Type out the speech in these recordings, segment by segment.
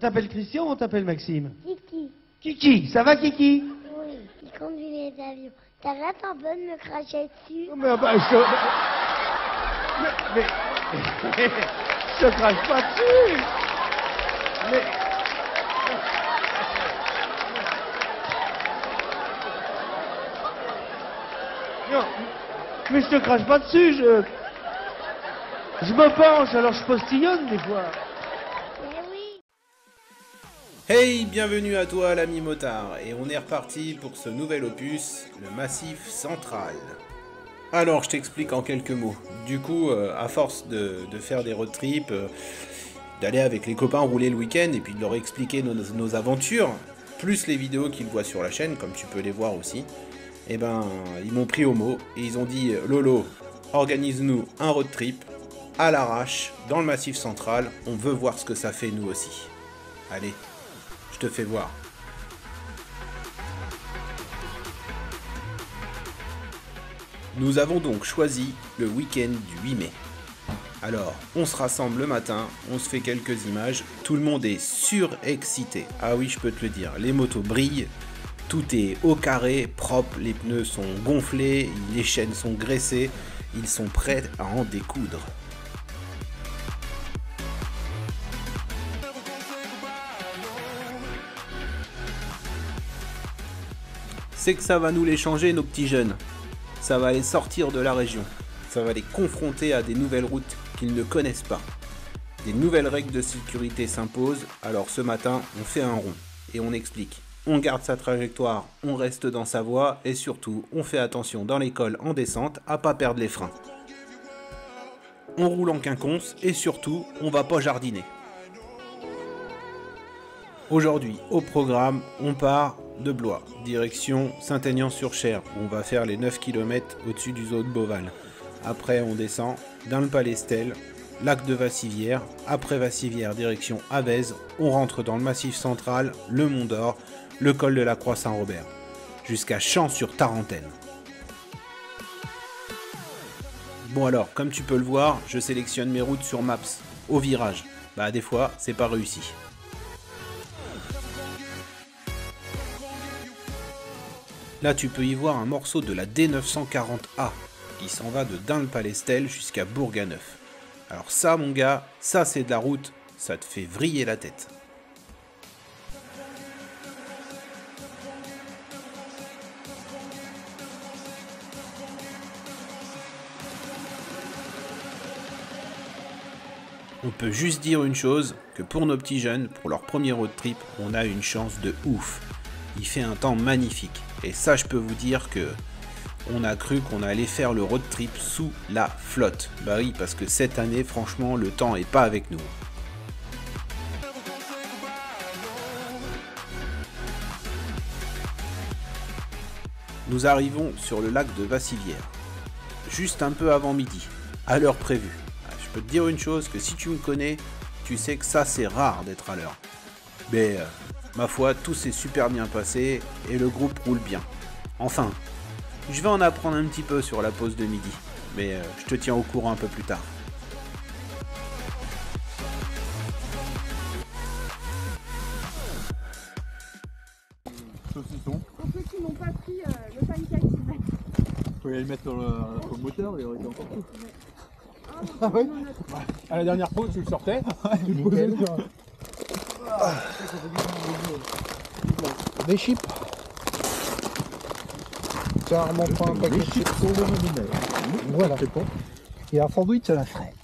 t'appelle Christian ou on t'appelle Maxime? Kiki. Kiki, ça va Kiki? Oui, il conduit les avions. T'arrêtes un peu de me cracher dessus? Mais, je te crache pas dessus. Mais... Non, mais je te crache pas dessus, je me penche, alors je postillonne des fois. Mais oui. Hey, bienvenue à toi l'ami motard, et on est reparti pour ce nouvel opus, le Massif Central. Alors, je t'explique en quelques mots. Du coup, à force de faire des road trips, d'aller avec les copains rouler le week-end, et puis de leur expliquer nos aventures, plus les vidéos qu'ils voient sur la chaîne, comme tu peux les voir aussi, eh ben, ils m'ont pris au mot, et ils ont dit « Lolo, organise-nous un road trip, à l'arrache, dans le Massif Central, on veut voir ce que ça fait nous aussi. » Allez, je te fais voir. Nous avons donc choisi le week-end du 8 mai. Alors, on se rassemble le matin, on se fait quelques images, tout le monde est surexcité. Ah oui, je peux te le dire, les motos brillent, tout est au carré, propre, les pneus sont gonflés, les chaînes sont graissées, ils sont prêts à en découdre. C'est que ça va nous les changer, nos petits jeunes. Ça va les sortir de la région. Ça va les confronter à des nouvelles routes qu'ils ne connaissent pas. Des nouvelles règles de sécurité s'imposent, alors ce matin, on fait un rond et on explique. On garde sa trajectoire, on reste dans sa voie et surtout, on fait attention dans l'école en descente à pas perdre les freins. On roule en quinconce et surtout, on va pas jardiner. Aujourd'hui, au programme, on part de Blois, direction Saint-Aignan-sur-Cher, où on va faire les 9 km au-dessus du zoo de Beauval. Après, on descend dans le Palestel, lac de Vassivière. Après Vassivière, direction Avez, on rentre dans le Massif Central, le Mont d'Or, le col de la Croix-Saint-Robert, jusqu'à Champs-sur-Tarentaine. Bon alors, comme tu peux le voir, je sélectionne mes routes sur Maps, au virage. Bah des fois, c'est pas réussi. Là, tu peux y voir un morceau de la D940A qui s'en va de Dun-le-Palestel jusqu'à Bourganeuf. Alors ça, mon gars, ça c'est de la route, ça te fait vriller la tête. On peut juste dire une chose, que pour nos petits jeunes, pour leur premier road trip, on a une chance de ouf. Il fait un temps magnifique. Et ça, je peux vous dire que on a cru qu'on allait faire le road trip sous la flotte. Bah oui, parce que cette année, franchement, le temps est pas avec nous. Nous arrivons sur le lac de Vassivière, juste un peu avant midi, à l'heure prévue. Je peux te dire une chose, que si tu me connais, tu sais que ça c'est rare d'être à l'heure. Mais ma foi, tout s'est super bien passé et le groupe roule bien. Enfin, je vais en apprendre un petit peu sur la pause de midi, mais je te tiens au courant un peu plus tard. Saucisson. Pour ceux qui n'ont pas pris le pancake, Faut aller le mettre sur le moteur et il aurait été encore tout. ah ouais. À la dernière pause, tu le sortais. Tu le posais sur Des chips. Carrément pas un paquet de chips. Voilà. Et un sandwich à la fraise.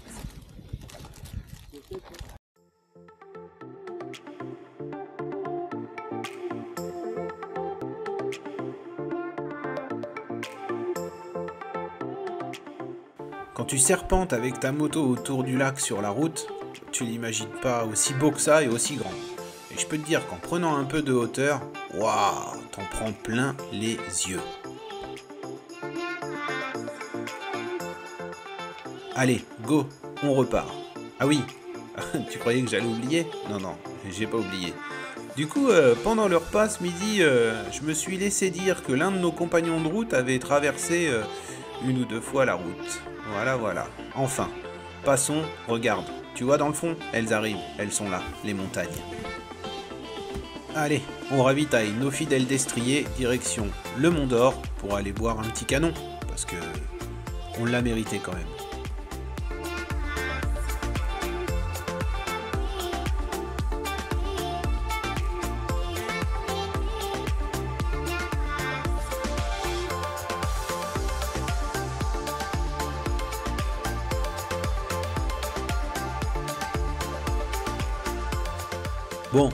Quand tu serpentes avec ta moto autour du lac sur la route, tu l'imagines pas aussi beau que ça et aussi grand. Et je peux te dire qu'en prenant un peu de hauteur, waouh, t'en prends plein les yeux. Allez, go, on repart. Ah oui, tu croyais que j'allais oublier? Non, non, j'ai pas oublié. Du coup, pendant le repas ce midi, je me suis laissé dire que l'un de nos compagnons de route avait traversé une ou deux fois la route. Voilà, voilà. Enfin, Passons, regarde. Tu vois dans le fond, elles arrivent, elles sont là, les montagnes. Allez, on ravitaille nos fidèles destriers, direction le Mont d'Or, pour aller boire un petit canon, parce que on l'a mérité quand même. Bon,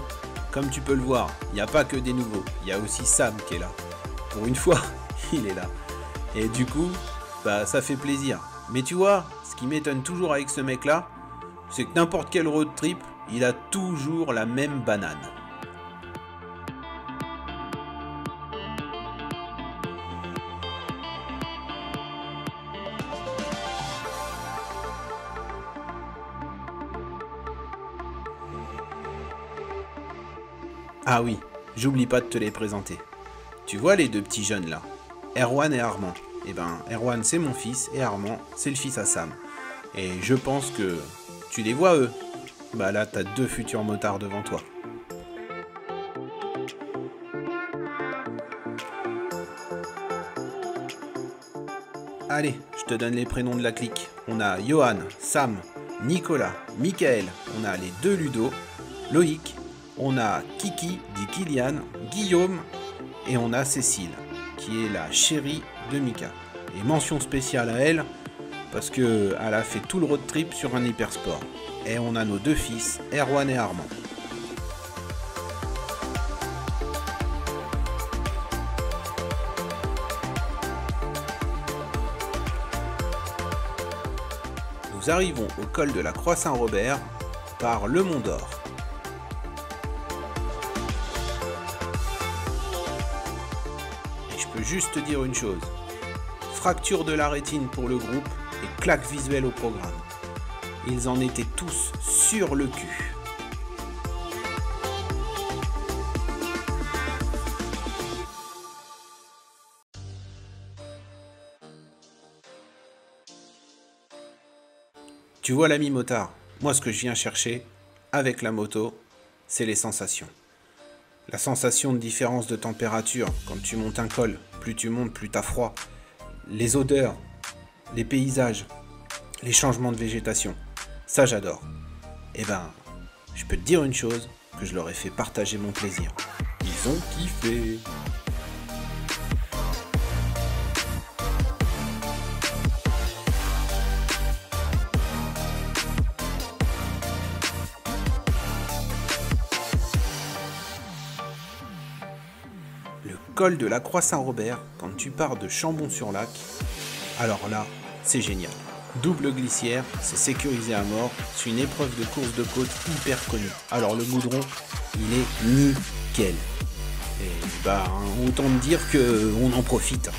comme tu peux le voir, il n'y a pas que des nouveaux, il y a aussi Sam qui est là. Pour une fois, il est là. Et du coup, bah ça fait plaisir. Mais tu vois, ce qui m'étonne toujours avec ce mec-là, c'est que n'importe quel road trip, il a toujours la même banane. Ah oui, j'oublie pas de te les présenter. Tu vois les deux petits jeunes là, Erwan et Armand. Eh ben, Erwan c'est mon fils et Armand c'est le fils à Sam. Et je pense que tu les vois eux. Bah là t'as deux futurs motards devant toi. Allez, je te donne les prénoms de la clique. On a Johan, Sam, Nicolas, Michael, on a les deux Ludo, Loïc, on a Kiki, dit Kylian, Guillaume et on a Cécile, qui est la chérie de Mika. Et mention spéciale à elle, parce qu'elle a fait tout le road trip sur un hypersport. Et on a nos deux fils, Erwan et Armand. Nous arrivons au col de la Croix Saint-Robert par le Mont d'Or. Et je peux juste te dire une chose. Fracture de la rétine pour le groupe et claque visuelle au programme. Ils en étaient tous sur le cul. Tu vois l'ami motard, moi ce que je viens chercher avec la moto, c'est les sensations. La sensation de différence de température quand tu montes un col, plus tu montes, plus t'as froid. Les odeurs, les paysages, les changements de végétation, ça j'adore. Et ben, je peux te dire une chose, que je leur ai fait partager mon plaisir. Ils ont kiffé. Col de la Croix Saint-Robert, quand tu pars de Chambon-sur-Lac, alors là, c'est génial. Double glissière, c'est sécurisé à mort, c'est une épreuve de course de côte hyper connue. Alors le goudron, il est nickel. Et bah, autant te dire qu'on en profite.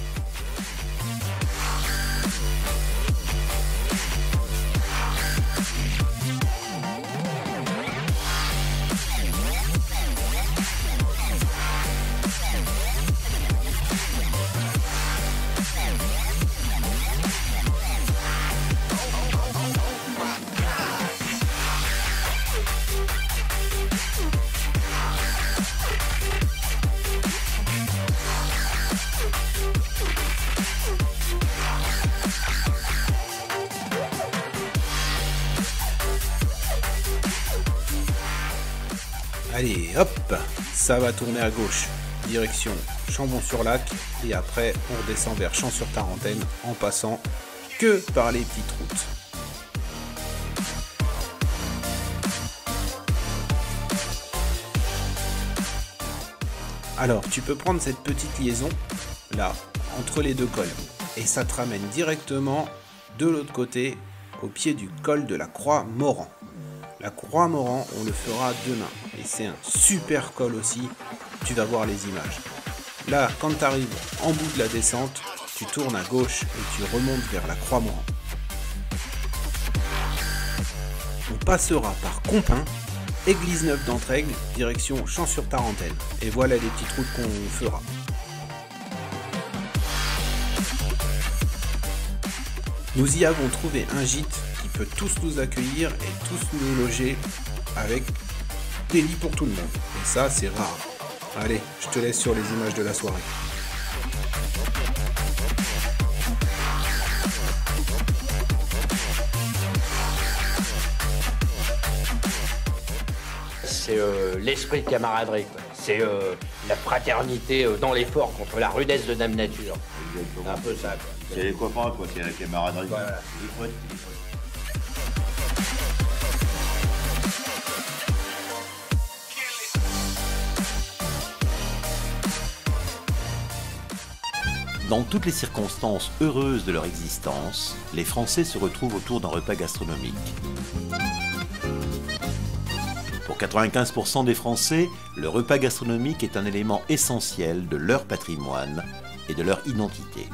Allez, hop, ça va tourner à gauche, direction Chambon-sur-Lac, et après on redescend vers Champs-sur-Tarentaine en passant que par les petites routes. Alors, tu peux prendre cette petite liaison, là, entre les deux cols, et ça te ramène directement de l'autre côté, au pied du col de la Croix-Morand. La Croix-Morand, on le fera demain. Et c'est un super col aussi. Tu vas voir les images. Là, quand tu arrives en bout de la descente, tu tournes à gauche et tu remontes vers la Croix-Morand. On passera par Compin, Église Neuve d'Entraigle, direction Champs-sur-Tarentaine. Et voilà les petites routes qu'on fera. Nous y avons trouvé un gîte qui peut tous nous accueillir et tous nous loger avec des lits pour tout le monde. Et ça, c'est rare. Allez, je te laisse sur les images de la soirée. C'est l'esprit de camaraderie, quoi. C'est la fraternité dans l'effort contre la rudesse de Dame Nature. C'est un peu ça, quoi. C'est les copains, quoi, c'est la camaraderie. Voilà. Dans toutes les circonstances heureuses de leur existence, les Français se retrouvent autour d'un repas gastronomique. Pour 95% des Français, le repas gastronomique est un élément essentiel de leur patrimoine et de leur identité.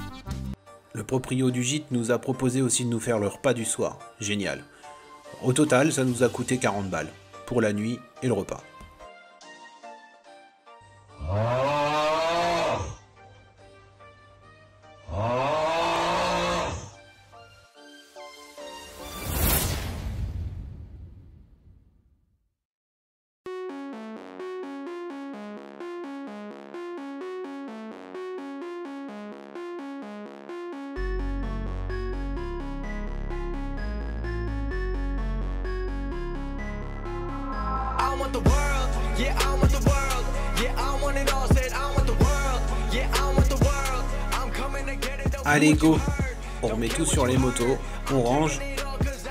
Le proprio du gîte nous a proposé aussi de nous faire le repas du soir. Génial. Au total, ça nous a coûté 40 balles pour la nuit et le repas. Allez go, on remet tout sur les motos, on range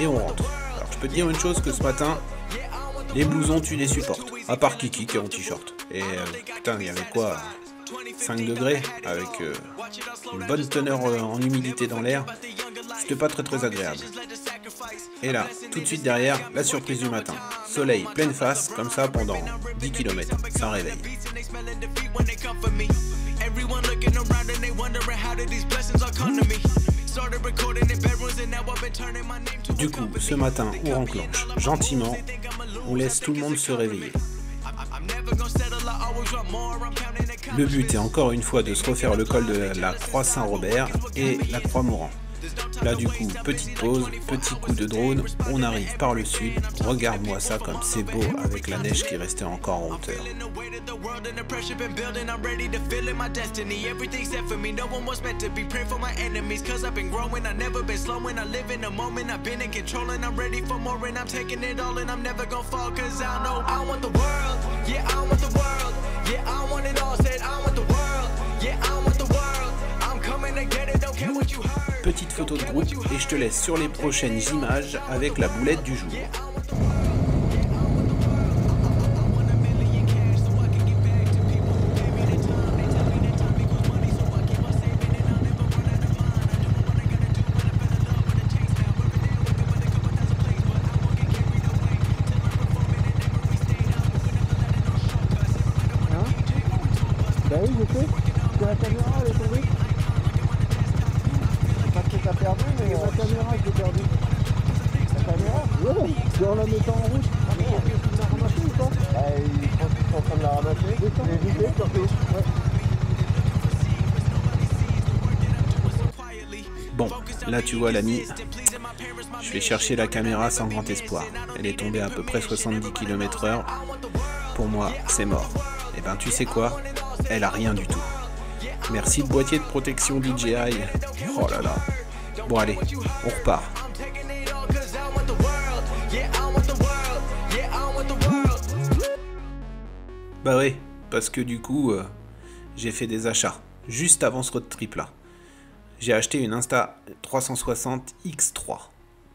et on rentre. Alors je peux te dire une chose, que ce matin, les blousons tu les supportes, à part Kiki qui est en t-shirt. Et putain, il y avait quoi, 5 degrés avec une bonne teneur en humidité dans l'air. C'était pas très agréable. Et là, tout de suite derrière, la surprise du matin. Soleil pleine face, comme ça pendant 10 km, ça réveille. Du coup, ce matin, on enclenche gentiment, on laisse tout le monde se réveiller. Le but est encore une fois de se refaire le col de la Croix Saint-Robert et la Croix Morand. Là du coup, petite pause, petit coup de drone, on arrive par le sud. Regarde-moi ça comme c'est beau avec la neige qui restait encore en hauteur. Petite photo de groupe et je te laisse sur les prochaines images avec la boulette du jour. Bah oui, je sais. Parce que la caméra, elle est tombée. Pas que t'as perdu, mais la caméra, je l'ai perdue. La caméra? Ouais, c'est en la mettant en route. Tu l'as ramassée ou pas? Je pense qu'ils sont en train de la ramasser. Mais vite, surtout. Ouais. Bon, là tu vois l'ami, je vais chercher la caméra sans grand espoir. Elle est tombée à peu près 70 km/h. Pour moi, c'est mort. Et ben tu sais quoi? Elle a rien du tout. Merci le boîtier de protection DJI. Oh là là. Bon allez, on repart. Bah oui, parce que du coup, j'ai fait des achats juste avant ce road trip là. J'ai acheté une Insta360 X3.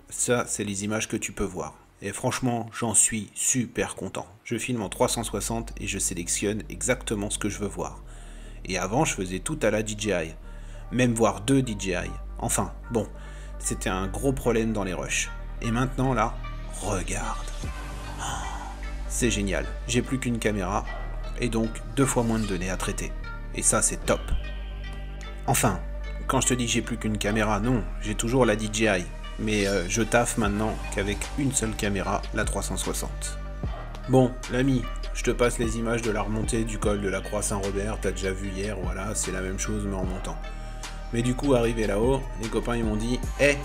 Ça, c'est les images que tu peux voir. Et franchement, j'en suis super content. Je filme en 360 et je sélectionne exactement ce que je veux voir. Et avant, je faisais tout à la DJI. Même voir 2 DJI. Enfin, bon, c'était un gros problème dans les rushs. Et maintenant, là, regarde. C'est génial. J'ai plus qu'une caméra. Et donc, 2 fois moins de données à traiter. Et ça, c'est top. Enfin, quand je te dis j'ai plus qu'une caméra, non, j'ai toujours la DJI. Mais je taffe maintenant qu'avec une seule caméra, la 360. Bon, l'ami, je te passe les images de la remontée du col de la Croix Saint-Robert, t'as déjà vu hier, voilà, c'est la même chose mais en montant. Mais du coup, arrivé là-haut, les copains ils m'ont dit « Eh,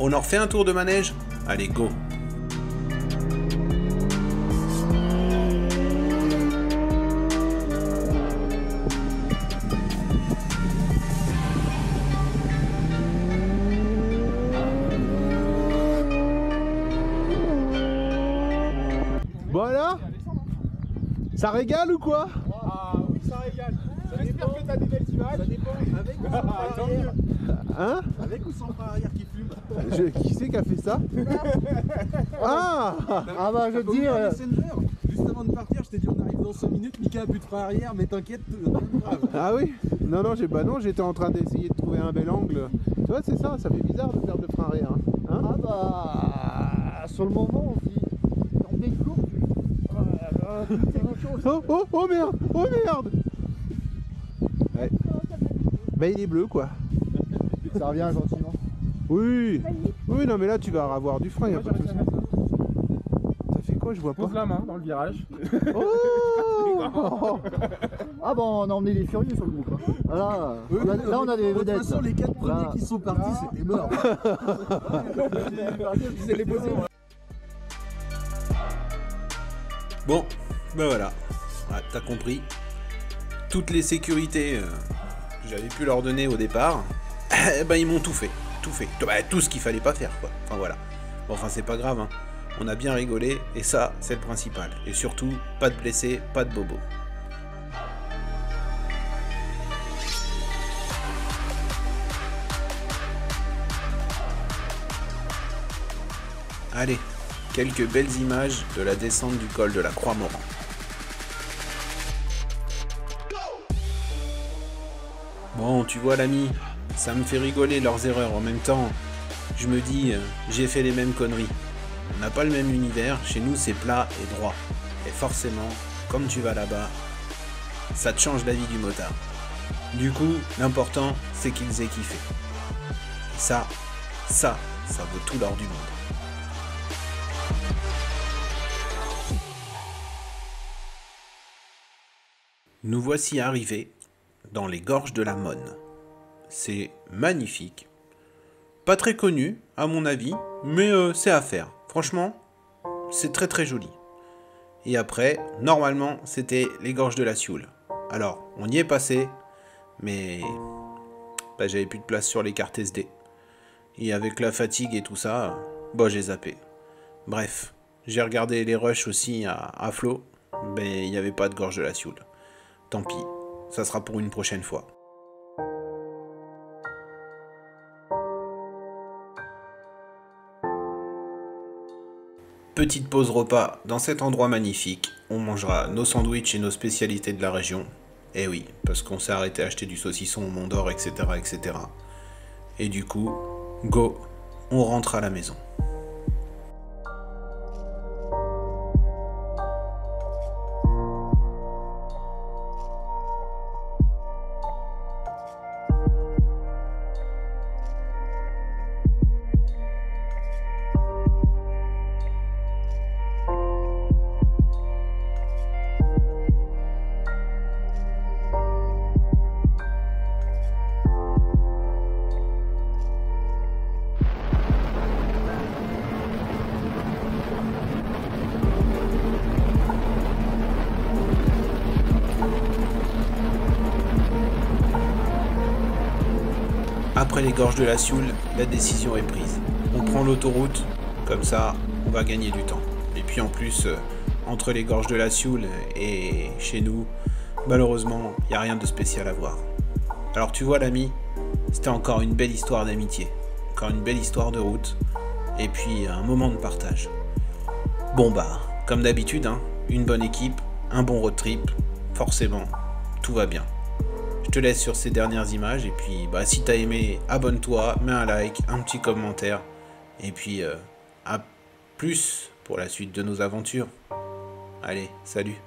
On en refait un tour de manège? Allez, go! Voilà. Ça régale ou quoi? Ah oui, ça régale. J'espère que t'as des belles images. Ça dépend. Avec ou sans frein arrière? Hein? Avec ou sans frein arrière qui fume? Qui c'est qui a fait ça? Ah bah je veux dire... Messenger. Juste avant de partir, je t'ai dit on arrive dans 5 minutes, Mika a plus de frein arrière, mais t'inquiète, grave. Ah oui? Non, non, j'étais en train d'essayer de trouver un bel angle. Tu vois, c'est ça, ça fait bizarre de faire de frein arrière. Hein? Ah bah... Sur le moment, on se dit... On met une courbe. Oh merde! Oh merde! Ouais. Bah il est bleu quoi. Ça revient gentiment. Oui! Oui, non mais là tu vas avoir du frein, y a pas de souci. Ça fait quoi? Je vois pas. Pose la main dans le virage. Oh! Ah bon, on a emmené les furieux sur le groupe. Là, là on a des vedettes. De toute façon, les 4 premiers qui sont partis, c'était mort. Bon, ben voilà. Ouais, t'as compris. Toutes les sécurités que j'avais pu leur donner au départ, ben ils m'ont tout fait. Tout fait. Bah, tout ce qu'il fallait pas faire, quoi. Enfin voilà. Bon, enfin c'est pas grave, hein. On a bien rigolé, et ça, c'est le principal. Et surtout, pas de blessés, pas de bobos. Allez, quelques belles images de la descente du col de la Croix-Morand. Bon, tu vois l'ami, ça me fait rigoler leurs erreurs. En même temps, je me dis, j'ai fait les mêmes conneries. On n'a pas le même univers, chez nous c'est plat et droit. Et forcément, comme tu vas là-bas, ça te change la vie du motard. Du coup, l'important, c'est qu'ils aient kiffé. Et ça vaut tout l'or du monde. Nous voici arrivés dans les gorges de la Monne. C'est magnifique. Pas très connu, à mon avis, mais c'est à faire. Franchement, c'est très très joli. Et après, normalement, c'était les gorges de la Sioule. Alors, on y est passé, mais bah, j'avais plus de place sur les cartes SD. Et avec la fatigue et tout ça, bah, j'ai zappé. Bref, j'ai regardé les rushs aussi à flot, mais il n'y avait pas de gorge de la Sioule. Tant pis, ça sera pour une prochaine fois. Petite pause repas dans cet endroit magnifique. On mangera nos sandwichs et nos spécialités de la région. Eh oui, parce qu'on s'est arrêté à acheter du saucisson au Mont d'Or, etc., etc. Et du coup, go, on rentre à la maison. Après les gorges de la Sioule, la décision est prise. On prend l'autoroute, comme ça, on va gagner du temps. Et puis en plus, entre les gorges de la Sioule et chez nous, malheureusement, il n'y a rien de spécial à voir. Alors tu vois l'ami, c'était encore une belle histoire d'amitié, encore une belle histoire de route, et puis un moment de partage. Bon bah, comme d'habitude, hein, une bonne équipe, un bon road trip, forcément, tout va bien. Je te laisse sur ces dernières images et puis bah, si t'as aimé, abonne-toi, mets un like, un petit commentaire et puis à plus pour la suite de nos aventures. Allez, salut!